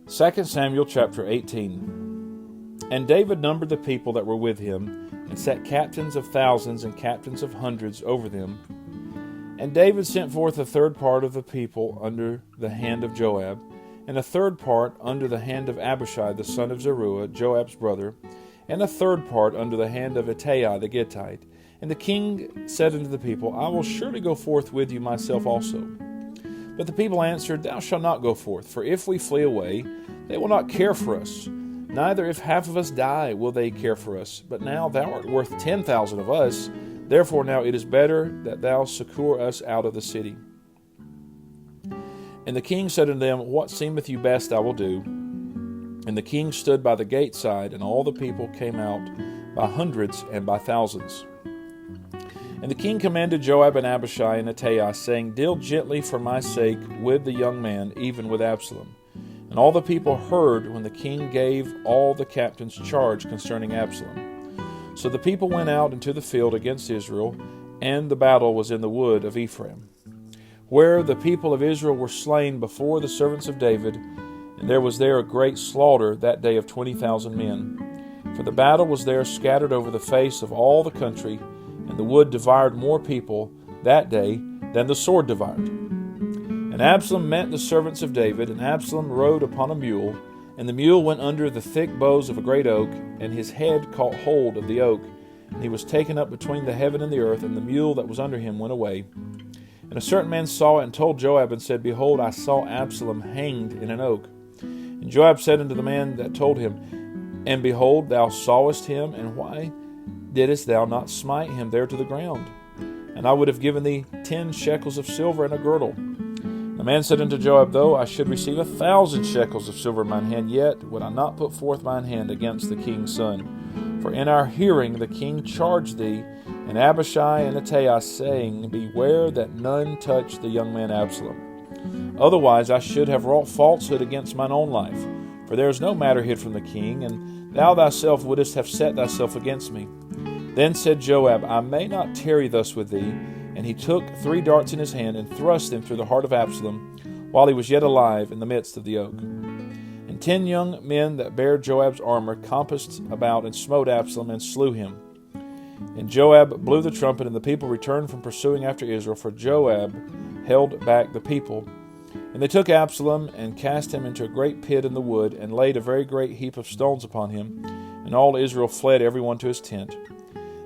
2 Samuel chapter 18. And David numbered the people that were with him, and set captains of thousands and captains of hundreds over them. And David sent forth a third part of the people under the hand of Joab, and a third part under the hand of Abishai the son of Zeruiah, Joab's brother, and a third part under the hand of Ittai the Gittite. And the king said unto the people, I will surely go forth with you myself also. But the people answered, Thou shalt not go forth, for if we flee away, they will not care for us. Neither if half of us die will they care for us. But now thou art worth 10,000 of us. Therefore now it is better that thou succour us out of the city. And the king said unto them, What seemeth you best I will do. And the king stood by the gate side, and all the people came out by hundreds and by thousands. And the king commanded Joab and Abishai and Ittai, saying, Deal gently for my sake with the young man, even with Absalom. And all the people heard when the king gave all the captains charge concerning Absalom. So the people went out into the field against Israel, and the battle was in the wood of Ephraim, where the people of Israel were slain before the servants of David, and there was there a great slaughter that day of 20,000 men. For the battle was there scattered over the face of all the country, and the wood devoured more people that day than the sword devoured. And Absalom met the servants of David, and Absalom rode upon a mule, and the mule went under the thick boughs of a great oak, and his head caught hold of the oak, and he was taken up between the heaven and the earth, and the mule that was under him went away. And a certain man saw it, and told Joab, and said, Behold, I saw Absalom hanged in an oak. And Joab said unto the man that told him, And behold, thou sawest him, and why didst thou not smite him there to the ground? And I would have given thee 10 shekels of silver and a girdle. The man said unto Joab, Though I should receive 1,000 shekels of silver in mine hand, yet would I not put forth mine hand against the king's son. For in our hearing the king charged thee, and Abishai and Ittai, saying, Beware that none touch the young man Absalom. Otherwise I should have wrought falsehood against mine own life. For there is no matter hid from the king, and thou thyself wouldest have set thyself against me. Then said Joab, I may not tarry thus with thee. And he took 3 darts in his hand, and thrust them through the heart of Absalom, while he was yet alive in the midst of the oak. And 10 young men that bare Joab's armor compassed about, and smote Absalom, and slew him. And Joab blew the trumpet, and the people returned from pursuing after Israel, for Joab held back the people. And they took Absalom, and cast him into a great pit in the wood, and laid a very great heap of stones upon him. And all Israel fled, every one to his tent.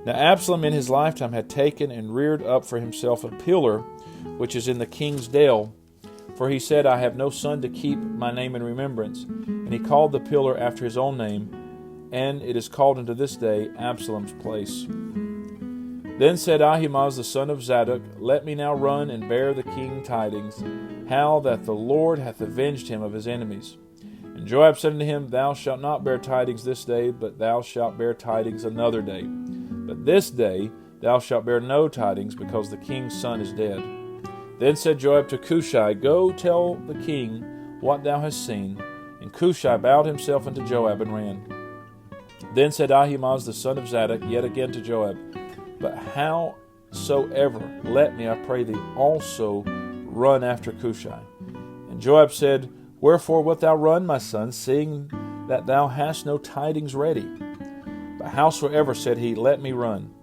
Now Absalom in his lifetime had taken and reared up for himself a pillar, which is in the king's dale. For he said, I have no son to keep my name in remembrance. And he called the pillar after his own name, and it is called unto this day Absalom's place. Then said Ahimaaz the son of Zadok, Let me now run and bear the king tidings, how that the Lord hath avenged him of his enemies. And Joab said unto him, Thou shalt not bear tidings this day, but thou shalt bear tidings another day. But this day thou shalt bear no tidings, because the king's son is dead. Then said Joab to Cushai, Go tell the king what thou hast seen. And Cushai bowed himself unto Joab and ran. Then said Ahimaaz the son of Zadok yet again to Joab, But howsoever, let me, I pray thee, also run after Cushai. And Joab said, Wherefore wilt thou run, my son, seeing that thou hast no tidings ready? But howsoever, said he, let me run.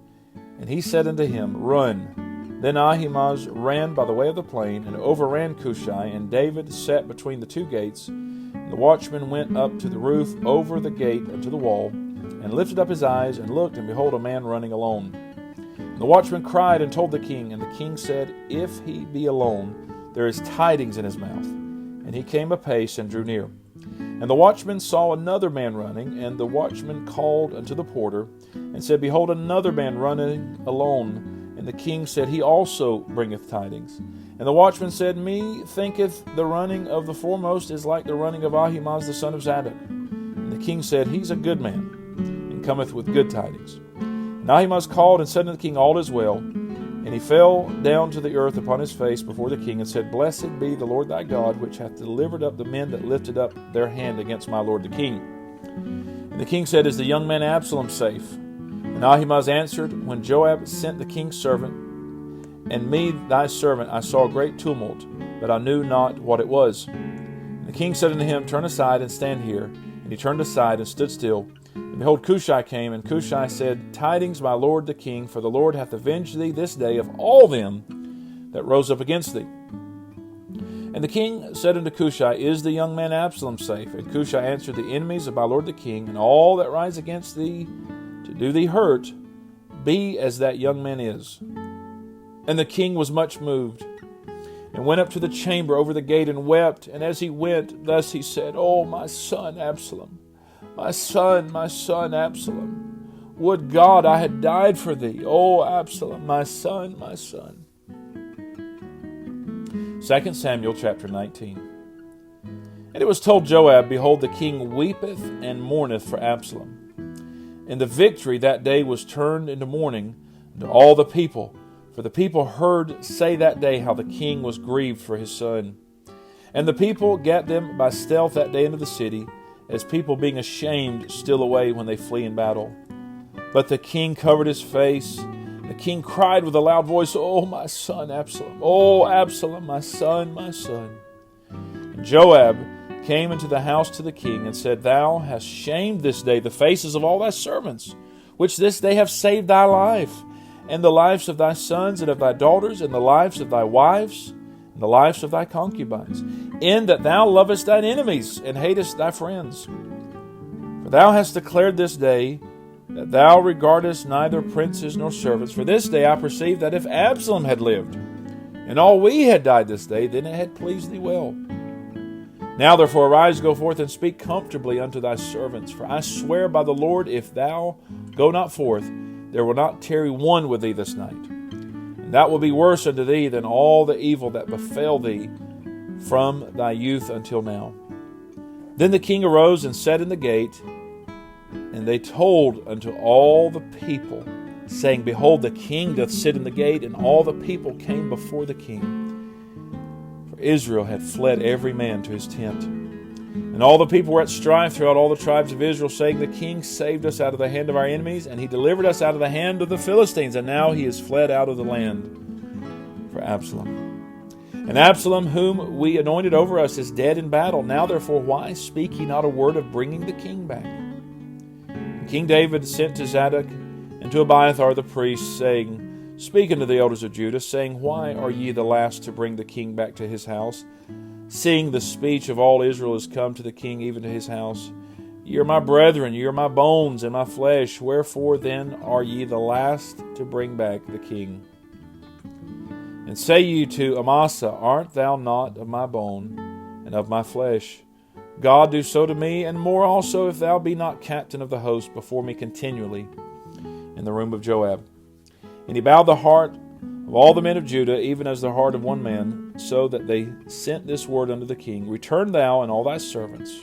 And he said unto him, Run. Then Ahimaaz ran by the way of the plain, and overran Cushai, and David sat between the 2 gates. And the watchman went up to the roof over the gate unto the wall, and lifted up his eyes, and looked, and behold, a man running alone. And the watchman cried and told the king, and the king said, If he be alone, there is tidings in his mouth. And he came apace and drew near. And the watchman saw another man running, and the watchman called unto the porter, and said, Behold, another man running alone. And the king said, He also bringeth tidings. And the watchman said, Me thinketh the running of the foremost is like the running of Ahimaaz the son of Zadok. And the king said, He's a good man, and cometh with good tidings. And Ahimaaz called and said unto the king, All is well. And he fell down to the earth upon his face before the king, and said, Blessed be the Lord thy God, which hath delivered up the men that lifted up their hand against my lord the king. And the king said, Is the young man Absalom safe? And Ahimaaz answered, When Joab sent the king's servant, and me thy servant I saw a great tumult, but I knew not what it was. And the king said unto him, Turn aside and stand here. And he turned aside and stood still. And behold, Cushai came, and Cushai said, Tidings, my lord the king, for the Lord hath avenged thee this day of all them that rose up against thee. And the king said unto Cushai, Is the young man Absalom safe? And Cushai answered, The enemies of my lord the king, and all that rise against thee to do thee hurt, be as that young man is. And the king was much moved, and went up to the chamber over the gate, and wept. And as he went, thus he said, O my son Absalom, my son Absalom, would God I had died for thee, O Absalom, my son, my son. 2 Samuel chapter 19. And it was told Joab, Behold, the king weepeth and mourneth for Absalom. And the victory that day was turned into mourning unto all the people, for the people heard say that day how the king was grieved for his son. And the people gat them by stealth that day into the city, as people being ashamed steal away when they flee in battle. But the king covered his face. The king cried with a loud voice, O my son Absalom, O Absalom, my son, my son. And Joab came into the house to the king, and said, Thou hast shamed this day the faces of all thy servants, which this day have saved thy life, and the lives of thy sons and of thy daughters, and the lives of thy wives, and the lives of thy concubines, in that thou lovest thine enemies, and hatest thy friends. For thou hast declared this day that thou regardest neither princes nor servants. For this day I perceive that if Absalom had lived, and all we had died this day, then it had pleased thee well. Now therefore arise, go forth, and speak comfortably unto thy servants. For I swear by the Lord, if thou go not forth, there will not tarry one with thee this night. And that will be worse unto thee than all the evil that befell thee from thy youth until now. Then the king arose and sat in the gate, and they told unto all the people, saying, Behold, the king doth sit in the gate. And all the people came before the king. For Israel had fled every man to his tent. And all the people were at strife throughout all the tribes of Israel, saying, The king saved us out of the hand of our enemies, and he delivered us out of the hand of the Philistines, and now he is fled out of the land for Absalom. And Absalom, whom we anointed over us, is dead in battle. Now therefore, why speak ye not a word of bringing the king back? King David sent to Zadok and to Abiathar the priest, saying, Speak unto the elders of Judah, saying, Why are ye the last to bring the king back to his house? Seeing the speech of all Israel is come to the king, even to his house. Ye are my brethren, ye are my bones and my flesh. Wherefore then are ye the last to bring back the king? And say ye to Amasa, Art thou not of my bone and of my flesh? God do so to me, and more also, if thou be not captain of the host before me continually in the room of Joab. And he bowed the heart of all the men of Judah, even as the heart of one man, so that they sent this word unto the king, Return thou and all thy servants.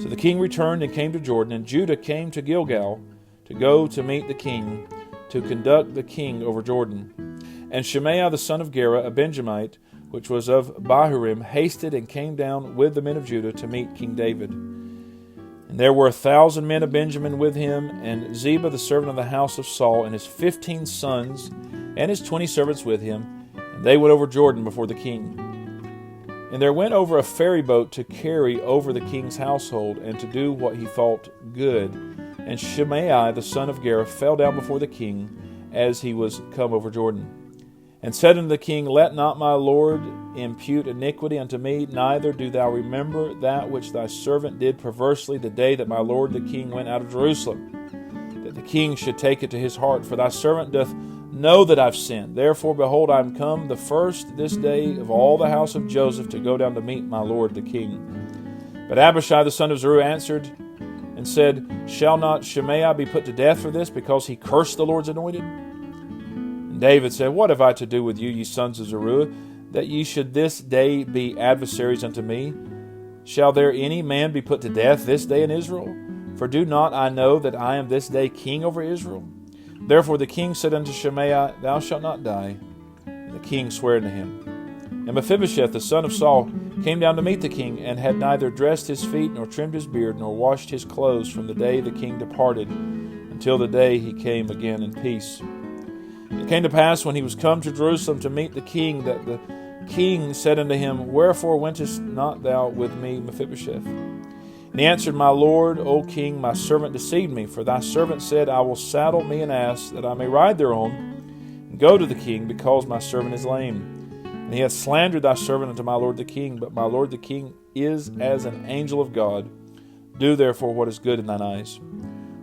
So the king returned and came to Jordan, and Judah came to Gilgal to go to meet the king, to conduct the king over Jordan. And Shemaiah the son of Gera, a Benjamite, which was of Bahurim, hasted and came down with the men of Judah to meet King David. And there were 1,000 men of Benjamin with him, and Ziba the servant of the house of Saul, and his 15 sons, and his 20 servants with him, and they went over Jordan before the king. And there went over a ferry boat to carry over the king's household, and to do what he thought good. And Shemaiah the son of Gera fell down before the king, as he was come over Jordan. And said unto the king, Let not my lord impute iniquity unto me, neither do thou remember that which thy servant did perversely the day that my lord the king went out of Jerusalem, that the king should take it to his heart. For thy servant doth know that I've sinned. Therefore, behold, I am come the first this day of all the house of Joseph to go down to meet my lord the king. But Abishai the son of Zeruiah answered and said, Shall not Shemaiah be put to death for this, because he cursed the Lord's anointed? David said, What have I to do with you, ye sons of Zeruiah, that ye should this day be adversaries unto me? Shall there any man be put to death this day in Israel? For do not I know that I am this day king over Israel? Therefore the king said unto Shemaiah, Thou shalt not die. And the king sware unto him. And Mephibosheth the son of Saul came down to meet the king, and had neither dressed his feet, nor trimmed his beard, nor washed his clothes from the day the king departed, until the day he came again in peace. It came to pass, when he was come to Jerusalem to meet the king, that the king said unto him, Wherefore wentest not thou with me, Mephibosheth? And he answered, My lord, O king, my servant deceived me. For thy servant said, I will saddle me an ass, that I may ride thereon, and go to the king, because my servant is lame. And he hath slandered thy servant unto my lord the king. But my lord the king is as an angel of God. Do therefore what is good in thine eyes.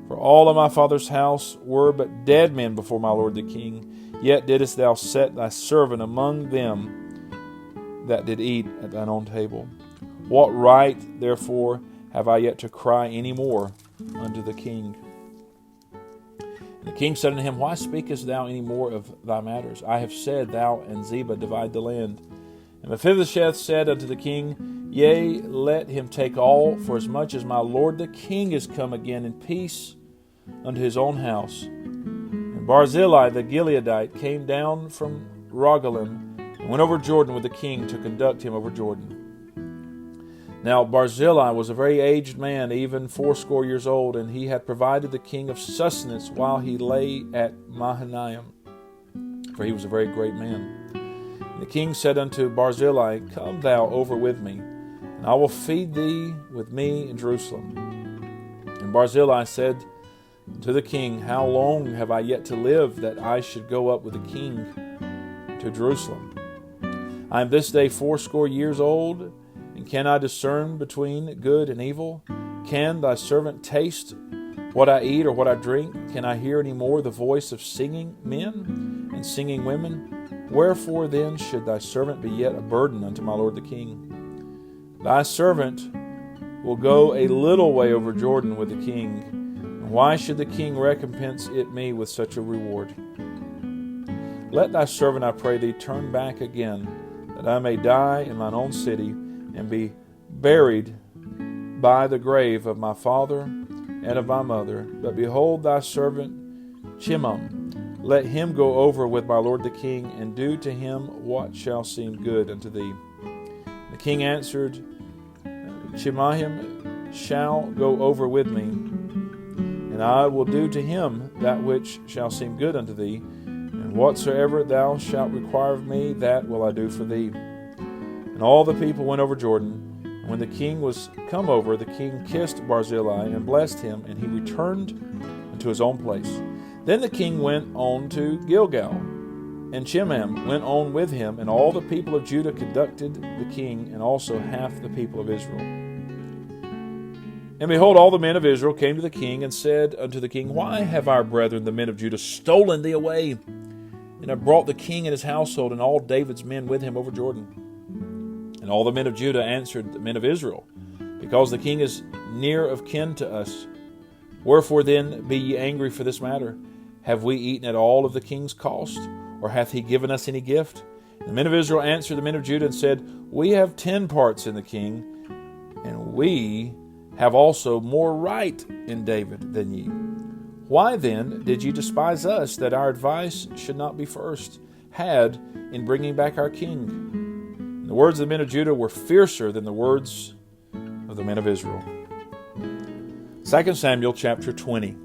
For all of my father's house were but dead men before my lord the king. Yet didst thou set thy servant among them that did eat at thine own table. What right, therefore, have I yet to cry any more unto the king? And the king said unto him, Why speakest thou any more of thy matters? I have said, Thou and Ziba divide the land. And Mephibosheth said unto the king, Yea, let him take all, for as much as my lord the king is come again in peace unto his own house. And Barzillai the Gileadite came down from Rogelim, and went over Jordan with the king to conduct him over Jordan. Now Barzillai was a very aged man, even 80 years old, and he had provided the king of sustenance while he lay at Mahanaim, for he was a very great man. And the king said unto Barzillai, Come thou over with me, and I will feed thee with me in Jerusalem. And Barzillai said to the king, How long have I yet to live, that I should go up with the king to Jerusalem? I am this day 80 years old, and can I discern between good and evil? Can thy servant taste what I eat or what I drink? Can I hear any more the voice of singing men and singing women? Wherefore then should thy servant be yet a burden unto my lord the king? Thy servant will go a little way over Jordan with the king. And why should the king recompense it me with such a reward? Let thy servant, I pray thee, turn back again, that I may die in mine own city, and be buried by the grave of my father and of my mother. But behold thy servant Chimham, let him go over with my lord the king, and do to him what shall seem good unto thee. The king answered, Chimham shall go over with me, and I will do to him that which shall seem good unto thee, and whatsoever thou shalt require of me, that will I do for thee. And all the people went over Jordan. And when the king was come over, the king kissed Barzillai and blessed him, and he returned unto his own place. Then the king went on to Gilgal, and Chimham went on with him, and all the people of Judah conducted the king, and also half the people of Israel. And behold, all the men of Israel came to the king, and said unto the king, Why have our brethren, the men of Judah, stolen thee away, and have brought the king and his household, and all David's men with him over Jordan? And all the men of Judah answered the men of Israel, Because the king is near of kin to us. Wherefore then be ye angry for this matter? Have we eaten at all of the king's cost? Or hath he given us any gift? And the men of Israel answered the men of Judah, and said, We have 10 parts in the king, and we have also more right in David than ye. Why then did ye despise us, that our advice should not be first had in bringing back our king? The words of the men of Judah were fiercer than the words of the men of Israel. 2 Samuel chapter 20.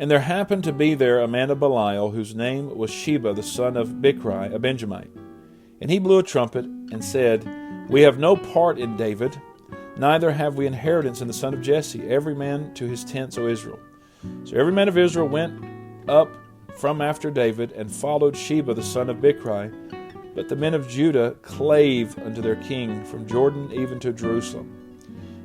And there happened to be there a man of Belial, whose name was Sheba, the son of Bichri, a Benjamite. And he blew a trumpet, and said, We have no part in David, neither have we inheritance in the son of Jesse, every man to his tents, O Israel. So every man of Israel went up from after David, and followed Sheba, the son of Bichri. But the men of Judah clave unto their king from Jordan even to Jerusalem.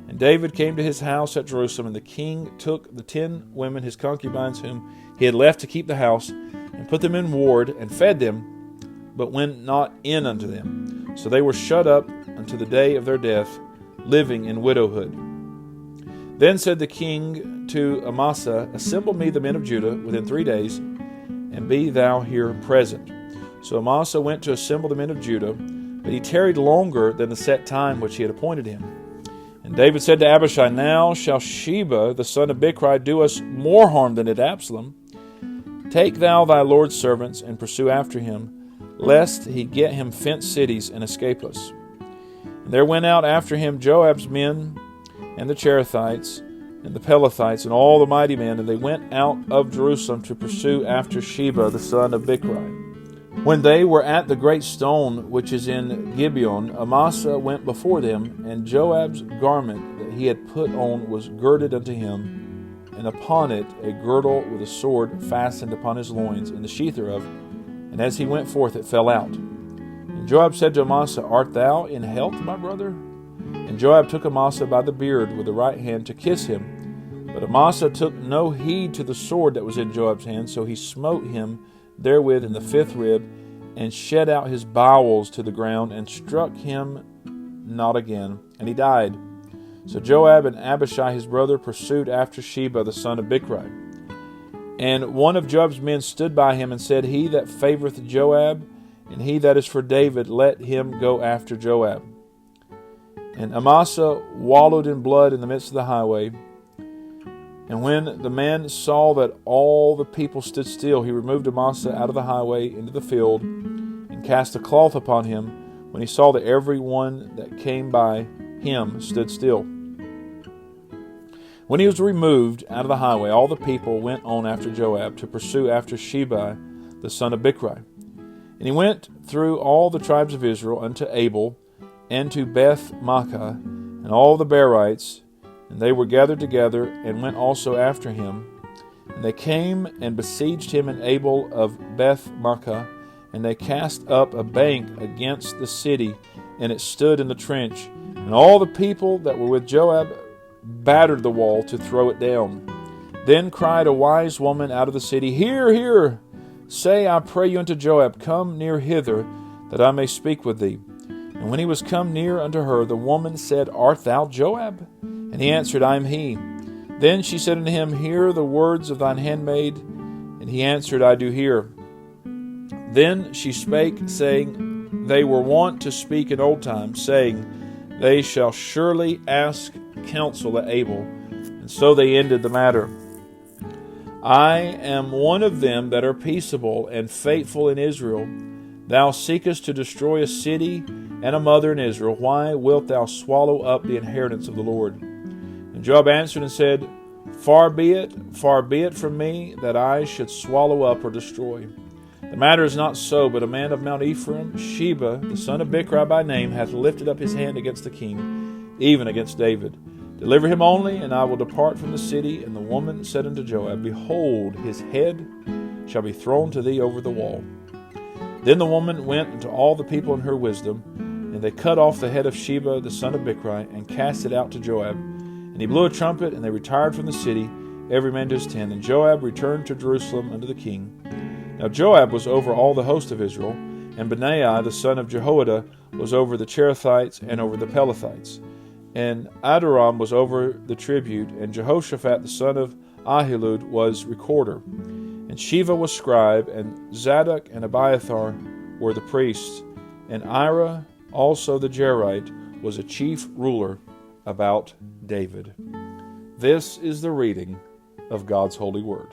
And David came to his house at Jerusalem, and the king took the 10 women, his concubines, whom he had left to keep the house, and put them in ward, and fed them, but went not in unto them. So they were shut up unto the day of their death, living in widowhood. Then said the king to Amasa, Assemble me the men of Judah within 3 days, and be thou here present. So Amasa went to assemble the men of Judah, but he tarried longer than the set time which he had appointed him. And David said to Abishai, Now shall Sheba, the son of Bichri, do us more harm than did Absalom. Take thou thy Lord's servants, and pursue after him, lest he get him fenced cities and escape us. And there went out after him Joab's men and the Cherethites, and the Pelethites, and all the mighty men, and they went out of Jerusalem to pursue after Sheba the son of Bichri. When they were at the great stone which is in Gibeon, Amasa went before them, and Joab's garment that he had put on was girded unto him, and upon it a girdle with a sword fastened upon his loins, and the sheath thereof. And as he went forth, it fell out. And Joab said to Amasa, Art thou in health, my brother? And Joab took Amasa by the beard with the right hand to kiss him. But Amasa took no heed to the sword that was in Joab's hand, so he smote him therewith in the fifth rib, and shed out his bowels to the ground, and struck him not again, and he died. So Joab and Abishai his brother pursued after Sheba the son of Bichri. And one of Joab's men stood by him and said, He that favoureth Joab, and he that is for David, let him go after Joab. And Amasa wallowed in blood in the midst of the highway. And when the man saw that all the people stood still, he removed Amasa out of the highway into the field, and cast a cloth upon him, when he saw that every one that came by him stood still. When he was removed out of the highway, all the people went on after Joab to pursue after Sheba the son of Bichri. And he went through all the tribes of Israel unto Abel, and to Beth-maachah, and all the Berites, and they were gathered together, and went also after him. And they came and besieged him in Abel of Beth-maachah, and they cast up a bank against the city, and it stood in the trench. And all the people that were with Joab battered the wall to throw it down. Then cried a wise woman out of the city, Hear, hear! Say, I pray you unto Joab, Come near hither, that I may speak with thee. And when he was come near unto her, the woman said, Art thou Joab? And he answered, I am he. Then she said unto him, Hear the words of thine handmaid. And he answered, I do hear. Then she spake, saying, They were wont to speak in old times, saying, They shall surely ask counsel at Abel. And so they ended the matter. I am one of them that are peaceable and faithful in Israel. Thou seekest to destroy a city and a mother in Israel. Why wilt thou swallow up the inheritance of the Lord? And Joab answered and said, far be it from me that I should swallow up or destroy. The matter is not so, but a man of Mount Ephraim, Sheba, the son of Bichri by name, hath lifted up his hand against the king, even against David. Deliver him only, and I will depart from the city. And the woman said unto Joab, Behold, his head shall be thrown to thee over the wall. Then the woman went unto all the people in her wisdom, and they cut off the head of Sheba the son of Bichri, and cast it out to Joab. And he blew a trumpet, and they retired from the city, every man to his tent. And Joab returned to Jerusalem unto the king. Now Joab was over all the host of Israel, and Benaiah the son of Jehoiada was over the Cherethites and over the Pelethites. And Adoram was over the tribute, and Jehoshaphat the son of Ahilud was recorder. And Sheva was scribe, and Zadok and Abiathar were the priests, and Ira also the Jerite was a chief ruler about David. This is the reading of God's holy word.